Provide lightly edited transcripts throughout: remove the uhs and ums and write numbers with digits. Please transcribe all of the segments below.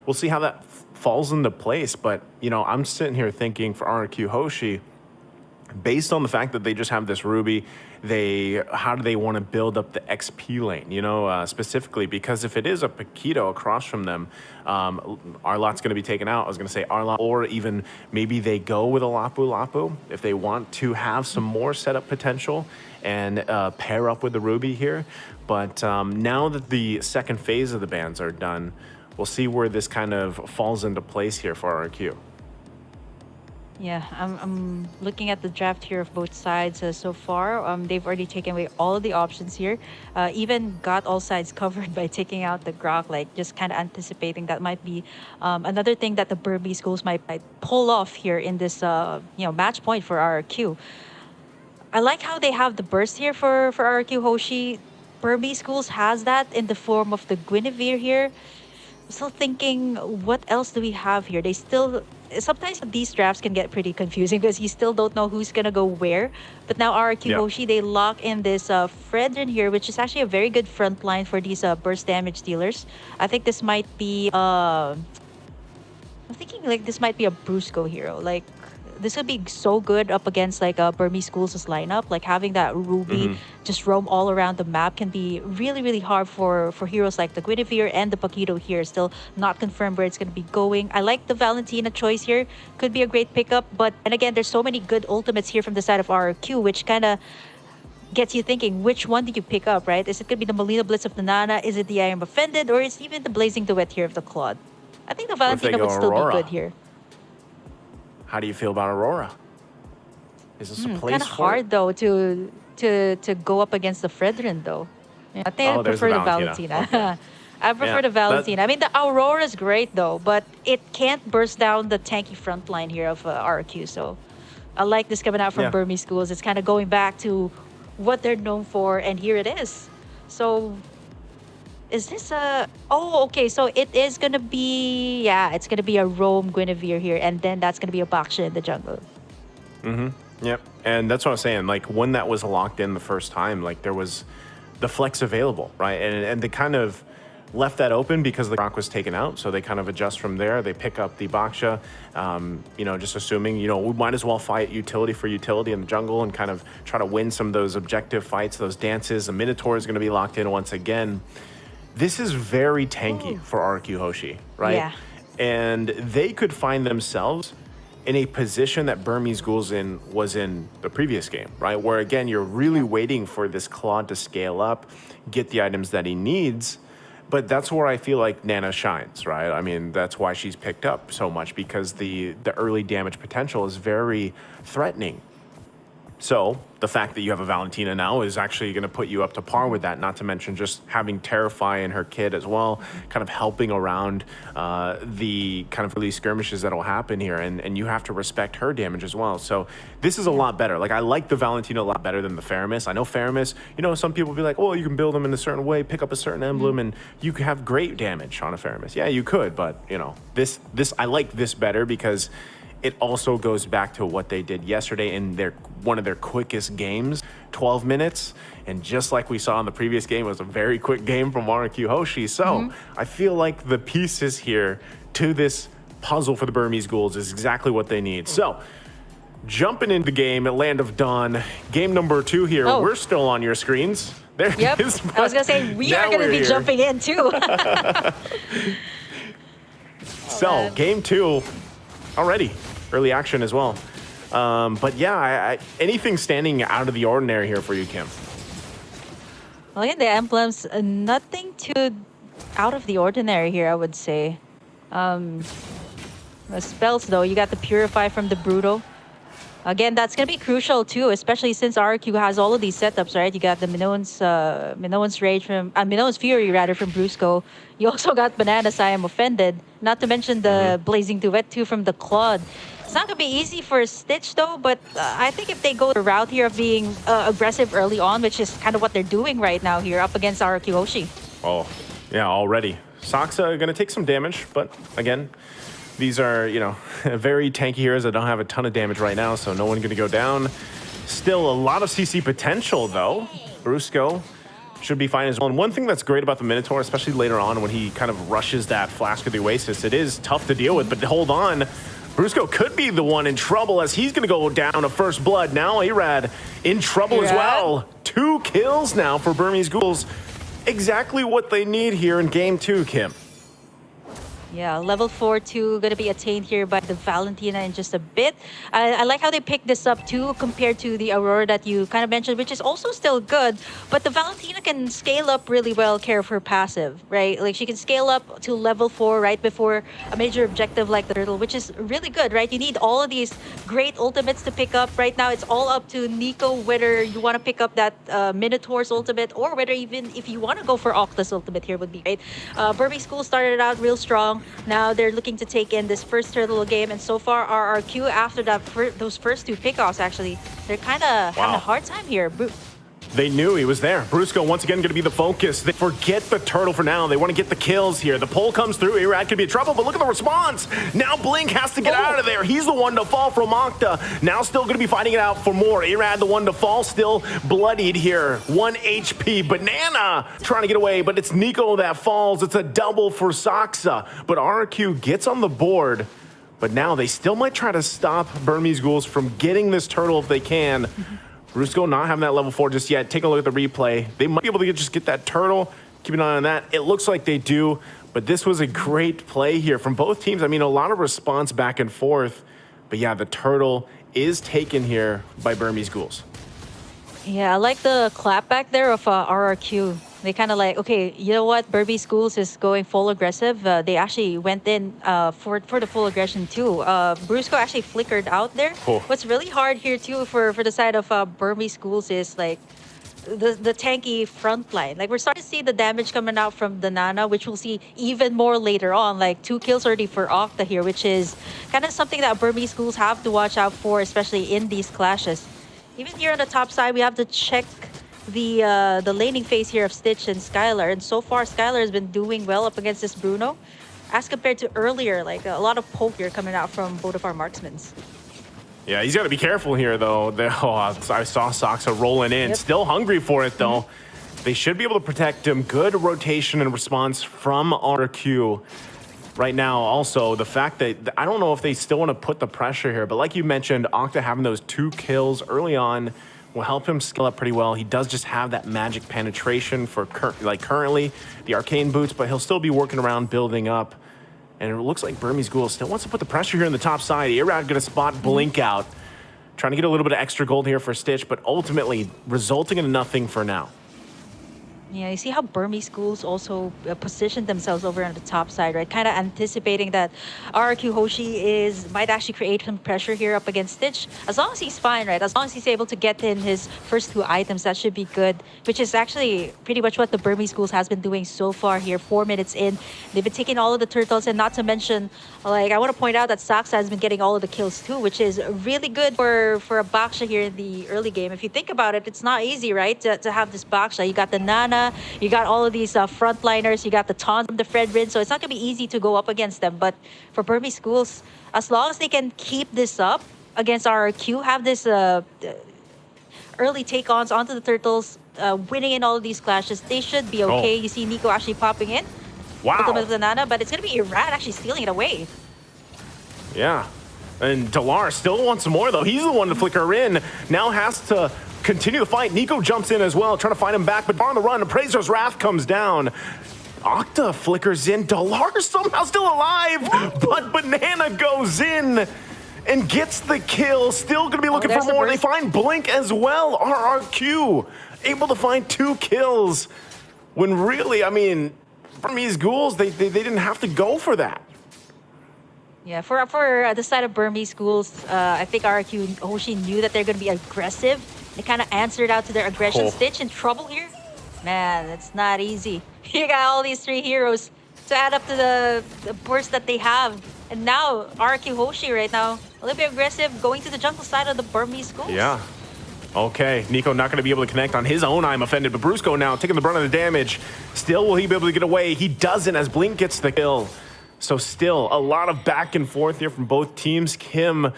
we'll see how that falls into place. But, you know, I'm sitting here thinking for RRQ Hoshi, based on the fact that they just have this Ruby, how do they want to build up the XP lane, you know, specifically? Because if it is a Paquito across from them, Arlot's going to be taken out. I was going to say Arlot, or even maybe they go with a Lapu Lapu if they want to have some more setup potential and pair up with the Ruby here. But now that the second phase of the bans are done, we'll see where this kind of falls into place here for RRQ. Yeah, I'm looking at the draft here of both sides so far. They've already taken away all of the options here. Even got all sides covered by taking out the Grok, like just kind of anticipating that might be another thing that the Burmese schools might pull off here in this match point for RRQ. I like how they have the burst here for RRQ Hoshi. Burmese schools has that in the form of the Guinevere here. I'm still thinking, what else do we have here? They still... Sometimes these drafts can get pretty confusing because you still don't know who's going to go where. But now RRQ Hoshi, they lock in this Fredrin here, which is actually a very good front line for these burst damage dealers. I think this might be... I'm thinking like this might be a Brusco hero. Like, this would be so good up against like Burmese schools' lineup. Like having that Ruby just roam all around the map can be really, really hard for heroes like the Guinevere and the Paquito here. Still not confirmed where it's going to be going. I like the Valentina choice here. Could be a great pickup. But, and again, there's so many good ultimates here from the side of RRQ, which kind of gets you thinking, which one do you pick up, right? Is it going to be the Molina Blitz of the Nana? Is it the I Am Offended? Or is it even the Blazing Duet here of the Claude? I think the Valentina would still be good here. How do you feel about Aurora? Is this a place kind of hard though to go up against the Fredrin though. Yeah, I think I prefer the Valentina. Okay. I prefer the Valentina. I mean, the Aurora is great though, but it can't burst down the tanky front line here of RRQ. So I like this coming out from Burmese schools. It's kind of going back to what they're known for, and here it is. So is this a... Oh, okay. So it is going to be... Yeah, it's going to be a Roam Guinevere here. And then that's going to be a Baksha in the jungle. Yep. And that's what I'm saying. Like, when that was locked in the first time, like, there was the flex available, right? And they kind of left that open because the Grok was taken out. So they kind of adjust from there. They pick up the Baksha, you know, just assuming, you know, we might as well fight utility for utility in the jungle and kind of try to win some of those objective fights, those dances. The Minotaur is going to be locked in once again. This is very tanky for RRQ Hoshi, right? Yeah. And they could find themselves in a position that Burmese Ghouls was in the previous game, right? Where, again, you're really waiting for this Claude to scale up, get the items that he needs. But that's where I feel like Nana shines, right? I mean, that's why she's picked up so much, because the early damage potential is very threatening. So the fact that you have a Valentina now is actually going to put you up to par with that, not to mention just having Terrify in her kit as well, kind of helping around the kind of early skirmishes that will happen here. And you have to respect her damage as well. So this is a lot better. Like, I like the Valentina a lot better than the Faramis. I know Faramis, you know, some people be like, oh, you can build them in a certain way, pick up a certain emblem, and you can have great damage on a Faramis. Yeah, you could, but, you know, this I like this better because it also goes back to what they did yesterday in one of their quickest games, 12 minutes. And just like we saw in the previous game, it was a very quick game from RRQ Hoshi. So I feel like the pieces here to this puzzle for the Burmese Ghouls is exactly what they need. So jumping into the game at Land of Dawn, game number 2 here. We're still on your screens. There it is. I was going to say, we are going to be jumping in too. So game 2 already. Early action as well. But yeah, anything standing out of the ordinary here for you, Kim? Well, again, the emblems, nothing too out of the ordinary here, I would say. The spells, though, you got the Purify from the Brutal. Again, that's going to be crucial, too, especially since RRQ has all of these setups, right? You got the Minoan's Rage from... Minoan's Fury, rather, from Brusco. You also got Banana's I Am Offended. Not to mention the Blazing Duet, too, from the Claude. It's not going to be easy for Stitch, though, but I think if they go the route here of being aggressive early on, which is kind of what they're doing right now here up against RRQ Hoshi. Oh, yeah, already. Saksa going to take some damage, but again, these are, you know, very tanky heroes that don't have a ton of damage right now, so no one going to go down. Still a lot of CC potential, though. Brusco should be fine as well. And one thing that's great about the Minotaur, especially later on when he kind of rushes that Flask of the Oasis, it is tough to deal with, but hold on. Brusco could be the one in trouble as he's going to go down to first blood. Now Irad in trouble as well. 2 kills now for Burmese Ghouls. Exactly what they need here in game 2, Kim. Yeah, level 4-2 going to be attained here by the Valentina in just a bit. I like how they picked this up too compared to the Aurora that you kind of mentioned, which is also still good. But the Valentina can scale up really well, care of her passive, right? Like she can scale up to level 4 right before a major objective like the Turtle, which is really good, right? You need all of these great ultimates to pick up. Right now, it's all up to Nico whether you want to pick up that Minotaur's ultimate or whether even if you want to go for Octa's ultimate here would be great. Burmese School started out real strong. Now they're looking to take in this first Turtle game, and so far RRQ after that those first 2 pickoffs actually, they're kind of having a hard time here. They knew he was there. Brusco once again going to be the focus. They forget the Turtle for now. They want to get the kills here. The pull comes through. Irad could be in trouble, but look at the response. Now Blink has to get out of there. He's the one to fall from Octa. Now still going to be fighting it out for more. Irad the one to fall, still bloodied here. 1 HP. Banana trying to get away, but it's Nico that falls. It's a double for Saksa. But RRQ gets on the board. But now they still might try to stop Burmese Ghouls from getting this Turtle if they can. Brusco not having that level 4 just yet. Take a look at the replay. They might be able to just get that Turtle. Keep an eye on that. It looks like they do, but this was a great play here from both teams. I mean, a lot of response back and forth, but yeah, the Turtle is taken here by Burmese Ghouls. Yeah, I like the clap back there of RRQ. They kind of like, okay, you know what? Burmese Schools is going full aggressive. They actually went in for the full aggression too. Brusco actually flickered out there. Oh. What's really hard here too for the side of Burmese Schools is like the tanky front line. Like we're starting to see the damage coming out from the Nana, which we'll see even more later on. Like 2 kills already for Octa here, which is kind of something that Burmese Schools have to watch out for, especially in these clashes. Even here on the top side, we have to check the laning phase here of Stitch and Skylar, and so far Skylar has been doing well up against this Bruno as compared to earlier. Like a lot of poke here coming out from both of our marksmen. Yeah, he's got to be careful here though. I saw Saksa rolling in, still hungry for it though. They should be able to protect him. Good rotation and response from RRQ right now. Also the fact that I don't know if they still want to put the pressure here, but like you mentioned, Octa having those 2 kills early on will help him scale up pretty well. He does just have that magic penetration for currently the arcane boots, but he'll still be working around building up. And it looks like Burmese Ghouls still wants to put the pressure here on the top side. Irad gonna spot Blink out, trying to get a little bit of extra gold here for Stitch, but ultimately resulting in nothing for now. Yeah, you see how Burmese Schools also positioned themselves over on the top side, right? Kind of anticipating that RRQ Hoshi might actually create some pressure here up against Stitch. As long as he's fine, right? As long as he's able to get in his first 2 items, that should be good. Which is actually pretty much what the Burmese Schools has been doing so far here. 4 minutes in, they've been taking all of the turtles, and not to mention, like I want to point out that Saksa has been getting all of the kills too, which is really good for a Baksha here in the early game. If you think about it, it's not easy, right? To have this Baksha. You got the Nana. You got all of these frontliners. You got the taunt from the Fredrin, so it's not going to be easy to go up against them. But for Burmese Schools, as long as they can keep this up against RRQ, have this early take-ons onto the turtles, winning in all of these clashes, they should be okay. You see Nico actually popping in. Wow. With the Nana, but it's going to be Irad actually stealing it away. Yeah. And Delar still wants some more though. He's the one to flicker in. Now has to continue the fight. Nico jumps in as well, trying to find him back, but on the run, Appraiser's Wrath comes down. Octa flickers in. Delar somehow still alive, but Banana goes in and gets the kill. Still going to be looking for more. They find Blink as well. RRQ able to find 2 kills when really, I mean, Burmese Ghouls, they didn't have to go for that. Yeah, for the side of Burmese Schools, I think RRQ Hoshi knew that they're going to be aggressive. They kind of answered out to their aggression. Stitch in trouble here. Man, it's not easy. You got all these 3 heroes to add up to the burst that they have. And now, RRQ Hoshi right now, a little bit aggressive, going to the jungle side of the Burmese Schools. Yeah. Okay, Nico not going to be able to connect on his own I'm offended, but Brusco now taking the brunt of the damage. Still, will he be able to get away? He doesn't as Blink gets the kill. So still a lot of back and forth here from both teams. Kim,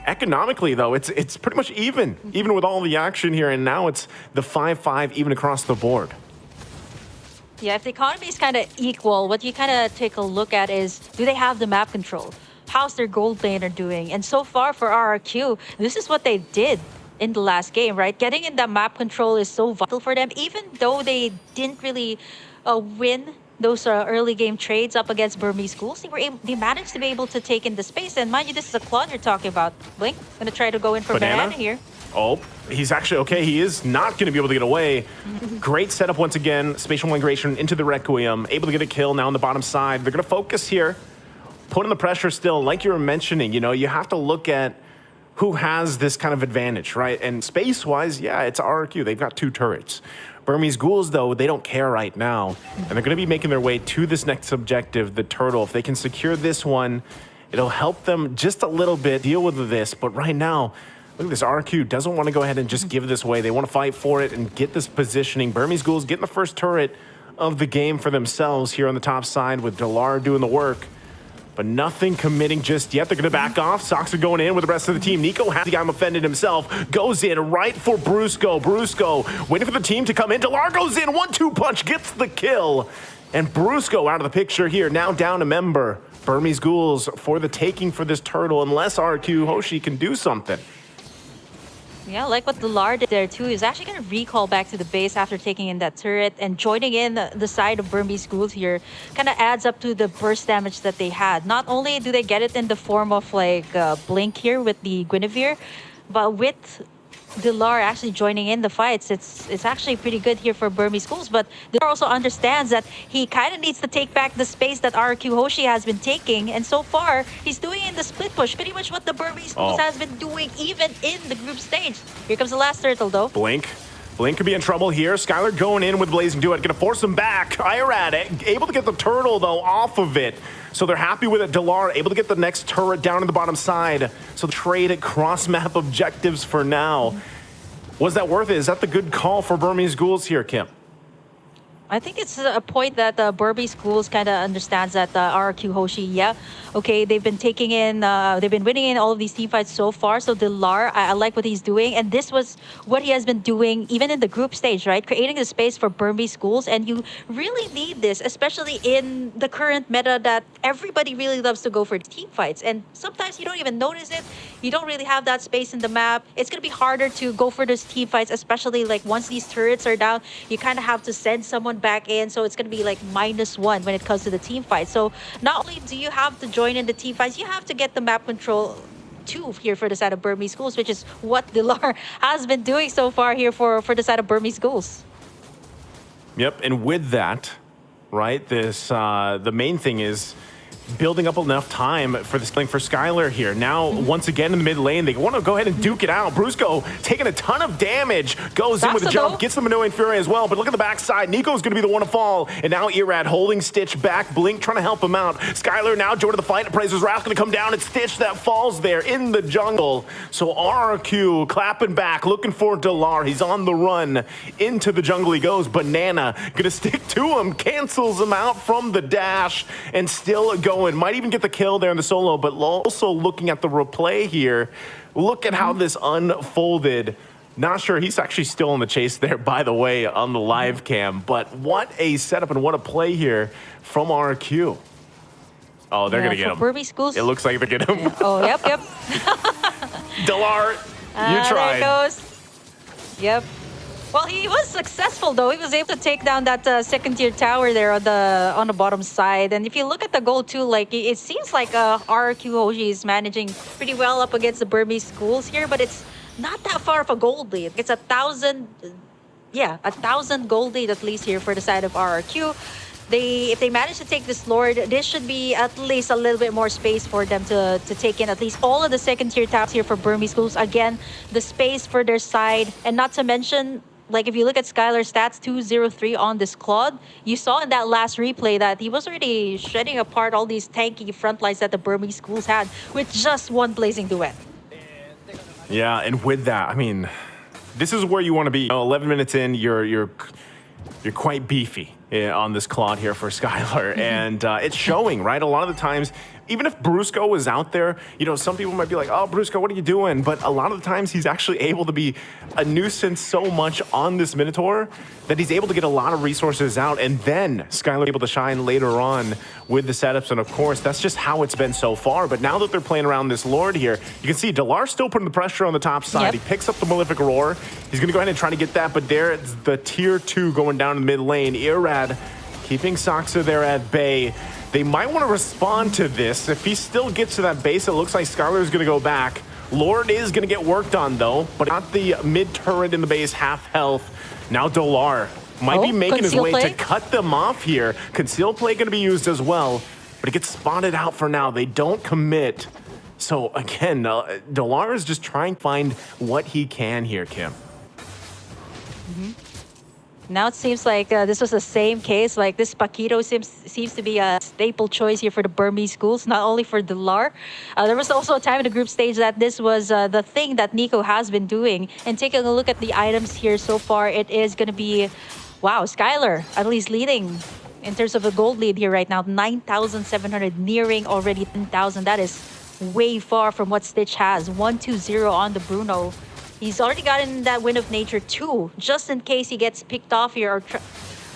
economically though, it's pretty much even with all the action here, and now it's the 5-5 even across the board. Yeah, if the economy is kind of equal, what you kind of take a look at is, do they have the map control? How's their gold laner doing? And so far for RRQ, this is what they did in the last game, right? Getting in that map control is so vital for them, even though they didn't really win those early game trades up against Burmese schools. They managed to be able to take in the space. And mind you, this is a Claude you're talking about. Blink, gonna try to go in for banana here. Oh, he's actually okay. He is not going to be able to get away. Great setup once again. Spatial migration into the Requiem. Able to get a kill now on the bottom side. They're going to focus here. Putting the pressure still. Like you were mentioning, you know, you have to look at who has this kind of advantage, right? And space-wise, yeah, it's RRQ. They've got 2 turrets. Burmese Ghouls, though, they don't care right now. And they're going to be making their way to this next objective, the turtle. If they can secure this one, it'll help them just a little bit deal with this. But right now, look at this, RRQ doesn't want to go ahead and just give this away. They want to fight for it and get this positioning. Burmese Ghouls getting the first turret of the game for themselves here on the top side with Delar doing the work. But nothing committing just yet. They're going to back off. Soxa going in with the rest of the team. Nico has the guy offended himself. Goes in right for Brusco. Brusco waiting for the team to come in. Delar goes in. 1-2 punch gets the kill. And Brusco out of the picture here. Now down a member. Burmese Ghouls for the taking for this turtle. Unless RQ Hoshi can do something. Yeah, like what Delar did there too, is actually going to recall back to the base after taking in that turret, and joining in the side of Burmese Ghouls here kind of adds up to the burst damage that they had. Not only do they get it in the form of like Blink here with the Guinevere, but with Delar actually joining in the fights, it's actually pretty good here for Burmese Ghouls. But Delar also understands that he kind of needs to take back the space that RRQ Hoshi has been taking, and so far he's doing in the split push pretty much what the Burmese Ghouls has been doing even in the group stage. Here comes the last turtle though. Blink could be in trouble here. Skylar going in with Blazing Duet, gonna force him back. Irad able to get the turtle though off of it. So they're happy with it. Delar able to get the next turret down to the bottom side. So trade at cross-map objectives for now. Was that worth it? Is that the good call for Burmese Ghouls here, Kim? I think it's a point that Burmese Schools kind of understands that RRQ Hoshi, yeah, okay, they've been taking in, they've been winning in all of these team fights so far. So Delar, I like what he's doing, and this was what he has been doing even in the group stage, right? Creating the space for Burmese Schools, and you really need this, especially in the current meta that everybody really loves to go for team fights, and sometimes you don't even notice it. You don't really have that space in the map. It's gonna be harder to go for those team fights, especially like once these turrets are down, you kind of have to send someone back in, so it's going to be like -1 when it comes to the team fight. So not only do you have to join in the team fights, you have to get the map control too here for the side of Burmese Schools, which is what Delar has been doing so far here for the side of Burmese Schools. Yep, and with that, right, this the main thing is building up enough time for this thing for Skylar here. Now, once again in the mid lane, they want to go ahead and duke it out. Brusco taking a ton of damage, goes in with a jump, gets the Minoan Fury as well, but look at the backside. Nico's going to be the one to fall, and now Irad holding Stitch back, Blink trying to help him out. Skylar now joining the fight, Appraiser's Wrath going to come down, it's Stitch that falls there in the jungle. So RRQ clapping back, looking for Delar. He's on the run. Into the jungle he goes. Banana going to stick to him, cancels him out from the dash, and still going. Might even get the kill there in the solo, but also looking at the replay here, look at how this unfolded. Not sure, he's actually still in the chase there, by the way, on the live cam, but what a setup and what a play here from RQ. Oh, they're gonna get him. Burmese Schools. It looks like they're getting him. Oh, yep. Delar, you tried. There it goes. Yep. Well, he was successful though. He was able to take down that second tier tower there on the bottom side. And if you look at the goal too, like it seems like RRQ Hoshi is managing pretty well up against the Burmese Schools here, but it's not that far of a gold lead. It's 1,000, yeah, 1,000 gold lead at least here for the side of RRQ. If they manage to take this Lord, this should be at least a little bit more space for them to take in at least all of the second tier towers here for Burmese Schools. Again, the space for their side, and not to mention, like if you look at Skylar's stats, 203 on this Claude, you saw in that last replay that he was already shredding apart all these tanky front lines that the Burmese Schools had with just one Blazing Duet. Yeah, and with that, I mean, this is where you want to be. 11 minutes in, you're quite beefy. on this Claude here for Skylar. And it's showing, right? A lot of the times, even if Brusco was out there, you know, some people might be like, oh, Brusco, what are you doing? But a lot of the times he's actually able to be a nuisance so much on this Minotaur that he's able to get a lot of resources out. And then Skylar able to shine later on with the setups. And of course, that's just how it's been so far. But now that they're playing around this Lord here, you can see Delar's still putting the pressure on the top side. Yep. He picks up the Malefic Roar. He's going to go ahead and try to get that. But there's the tier 2 going down in the mid lane. Irad keeping Saksa there at bay. They might want to respond to this. If he still gets to that base, it looks like Skylar is going to go back. Lord is going to get worked on, though, but not the mid turret in the base, half health. Now Delar might be making his way to cut them off here. Conceal play going to be used as well, but it gets spotted out for now. They don't commit. So again, Delar is just trying to find what he can here, Kim. Now it seems like this was the same case. Like this Paquito seems to be a staple choice here for the Burmese Ghouls, not only for Delar. There was also a time in the group stage that this was the thing that Nico has been doing. And taking a look at the items here so far, it is going to be, wow, Skylar at least leading in terms of a gold lead here right now. 9,700, nearing already 10,000. That is way far from what Stitch has. 1-2-0 on the Bruno. He's already gotten that Wind of Nature too, just in case he gets picked off here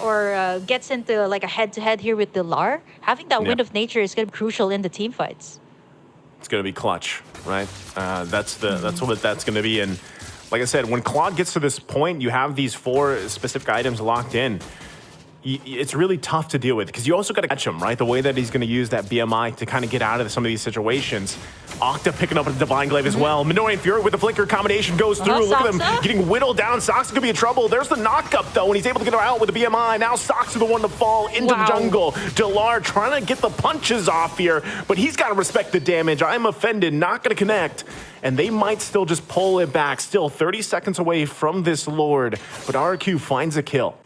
or gets into like a head-to-head here with Delar. Having that Wind of Nature is going to be crucial in the team fights. It's going to be clutch, right? That's what that's going to be. And like I said, when Claude gets to this point, you have these 4 specific items locked in. It's really tough to deal with because you also got to catch him, right? The way that he's going to use that BMI to kind of get out of some of these situations. Octa picking up a Divine Glaive as well. Minoan Fury with the Flicker combination goes through. Look at them getting whittled down. Saksa could be in trouble. There's the knock-up, though, and he's able to get her out with the BMI. Now Saksa the one to fall into the jungle. Delar trying to get the punches off here, but he's got to respect the damage. I'm offended, not going to connect. And they might still just pull it back. Still 30 seconds away from this Lord, but RRQ finds a kill.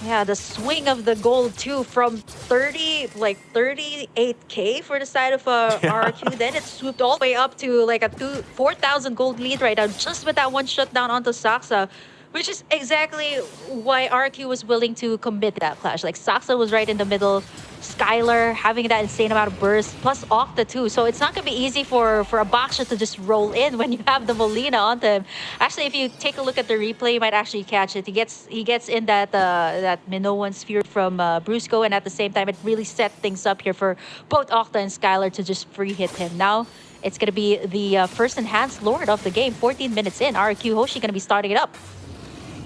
Yeah, the swing of the gold too from 38K for the side of RRQ. Then it swooped all the way up to like a 4,000 gold lead right now, just with that one shutdown onto Saksa, which is exactly why RRQ was willing to commit that clash. Like Saksa was right in the middle, Skylar having that insane amount of burst, plus Octa too. So it's not going to be easy for a Baksha to just roll in when you have the Molina onto him. Actually, if you take a look at the replay, you might actually catch it. He gets in that Minoan sphere from Brusco, and at the same time, it really set things up here for both Octa and Skylar to just free hit him. Now, it's going to be the first enhanced Lord of the game. 14 minutes in, RRQ HOSHI going to be starting it up.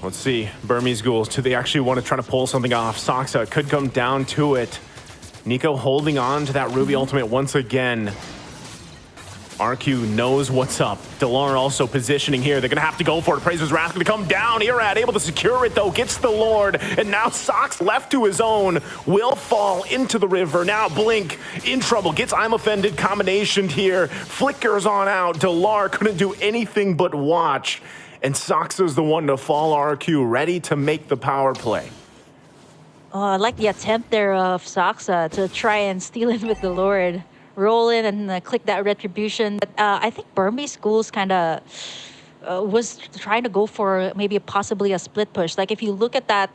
Let's see, Burmese Ghouls, do they actually want to try to pull something off? Saksa could come down to it. Nico holding on to that Ruby ultimate once again. RQ knows what's up. Delar also positioning here. They're going to have to go for it. Prazer's Wrath going to come down. Irad able to secure it, though. Gets the Lord. And now Sox left to his own. Will fall into the river. Now Blink in trouble. Gets I'm Offended combination here. Flickers on out. Delar couldn't do anything but watch. And Saksa's the one to fall. RQ ready to make the power play. Oh, I like the attempt there of Saksa to try and steal it with the Lord. Roll in and click that Retribution. But I think Burmese Ghouls kind of was trying to go for maybe possibly a split push. Like if you look at that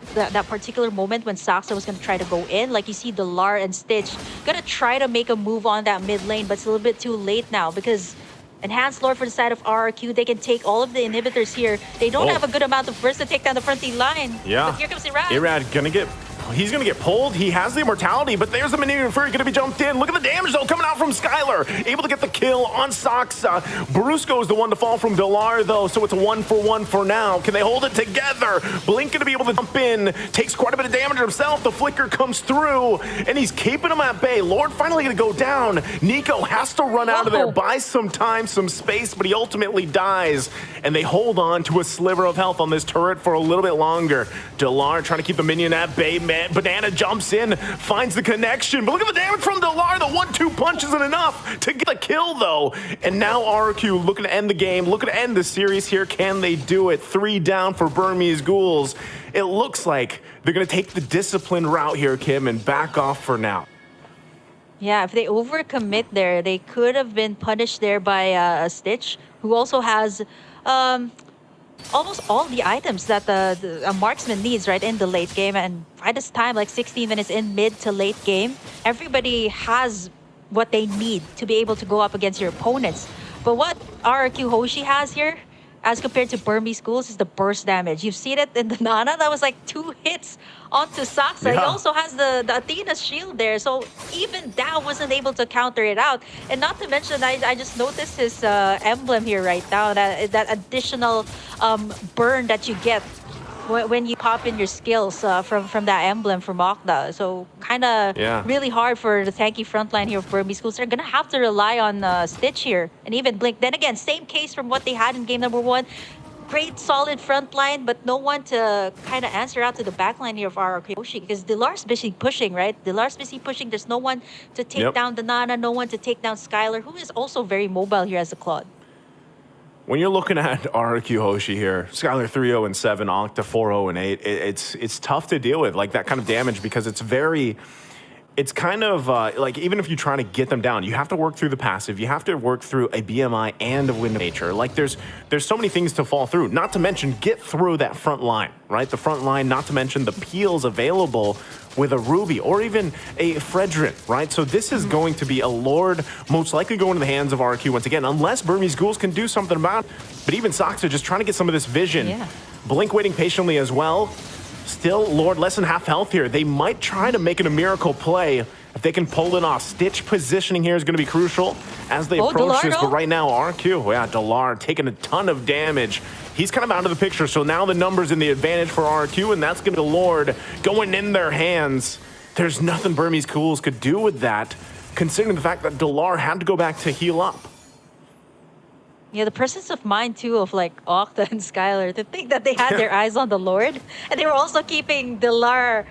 particular moment when Saksa was going to try to go in, like you see Delar and Stitch going to try to make a move on that mid lane, but it's a little bit too late now because Enhanced Lord for the side of RRQ, they can take all of the inhibitors here. They don't have a good amount of burst to take down the front line. Yeah. But here comes Irad. Irad he's gonna get pulled. He has the immortality, but there's the Minion Fury gonna be jumped in. Look at the damage though coming out from Skylar. Able to get the kill on Saksa. Brusco is the one to fall from Delar though, so it's a 1-for-1 for now. Can they hold it together? Blink gonna be able to jump in. Takes quite a bit of damage himself. The flicker comes through, and he's keeping him at bay. Lord finally gonna go down. Nico has to run out of there, buy some time, some space, but he ultimately dies. And they hold on to a sliver of health on this turret for a little bit longer. Delar trying to keep the minion at bay. Banana jumps in, finds the connection, but look at the damage from Delar. The 1-2 punch isn't enough to get the kill though. And now RRQ looking to end the game, looking to end the series here. Can they do it? 3 down for Burmese Ghouls. It looks like they're gonna take the disciplined route here, Kim, and back off for now. Yeah, if they overcommit there, they could have been punished there by Stitch, who also has almost all the items that a marksman needs, right, in the late game. And by this time, like 16 minutes in mid to late game, everybody has what they need to be able to go up against your opponents. But what RRQ Hoshi has here, as compared to Burmese Ghouls, is the burst damage. You've seen it in the Nana. That was like 2 hits onto Saksa. Yeah. He also has the Athena's shield there. So even that wasn't able to counter it out. And not to mention, I just noticed his emblem here right now. That additional burn that you get when you pop in your skills from that emblem from Okta. So kind of really hard for the tanky frontline here of Burmese Schools. They're going to have to rely on Stitch here and even Blink. Then again, same case from what they had in game number 1. Great solid front line, but no one to kind of answer out to the back line here of RRQ Hoshi, because Dilar's busy pushing, right? Dilar's busy pushing. There's no one to take down the Nana, no one to take down Skylar, who is also very mobile here as a Claude. When you're looking at RRQ Hoshi here, Skylar 3-0 and 7, Octa 4-0 and 8, it's tough to deal with, like that kind of damage, because it's kind of like, even if you try to get them down, you have to work through the passive, you have to work through a BMI and a Wind of Nature. Like there's so many things to fall through, not to mention get through that front line, right? The front line, not to mention the peels available with a Ruby or even a Fredrin, right? So this is going to be a Lord most likely going to the hands of RRQ once again, unless Burmese Ghouls can do something about it. But even Saksa just trying to get some of this vision. Blink waiting patiently as well. Still, Lord less than half health here. They might try to make it a miracle play if they can pull it off. Stitch positioning here is going to be crucial as they approach this. But right now, RQ, Delar taking a ton of damage. He's kind of out of the picture, so now the numbers in the advantage for RQ, and that's going to be Lord going in their hands. There's nothing Burmese Ghouls could do with that, considering the fact that Delar had to go back to heal up. Yeah, the presence of mind, too, of like Octa and Skylar, to think that they had their eyes on the Lord. And they were also keeping Dilar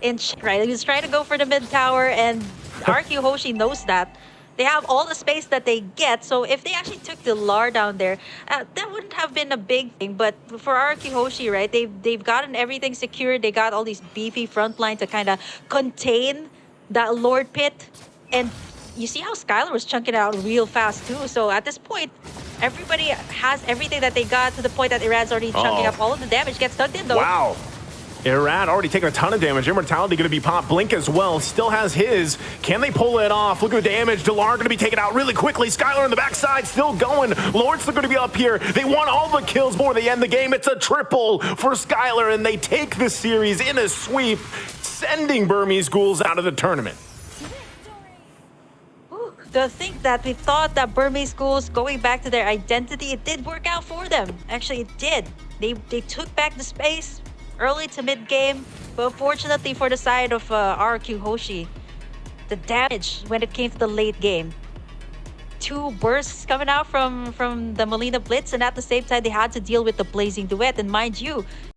in check, right? He was trying to go for the mid tower, and RQ Hoshi knows that. They have all the space that they get, so if they actually took Dilar down there, that wouldn't have been a big thing. But for RRQ Hoshi, right, they've gotten everything secured. They got all these beefy frontline to kind of contain that Lord pit. And you see how Skylar was chunking out real fast too. So at this point, everybody has everything that they got, to the point that Iran's already chunking up all of the damage. Gets tugged in though. Wow. Iran already taking a ton of damage. Immortality going to be popped. Blink as well. Still has his. Can they pull it off? Look at the damage. Delar going to be taken out really quickly. Skylar on the backside still going. Lord's still going to be up here. They want all the kills before they end the game. It's a triple for Skylar, and they take the series in a sweep, sending Burmese Ghouls out of the tournament. To think that we thought that Burmese Ghouls going back to their identity, it did work out for them. Actually, it did. They took back the space early to mid game, but fortunately for the side of RRQ Hoshi, the damage when it came to the late game. 2 bursts coming out from the Molina Blitz, and at the same time they had to deal with the Blazing Duet. And mind you,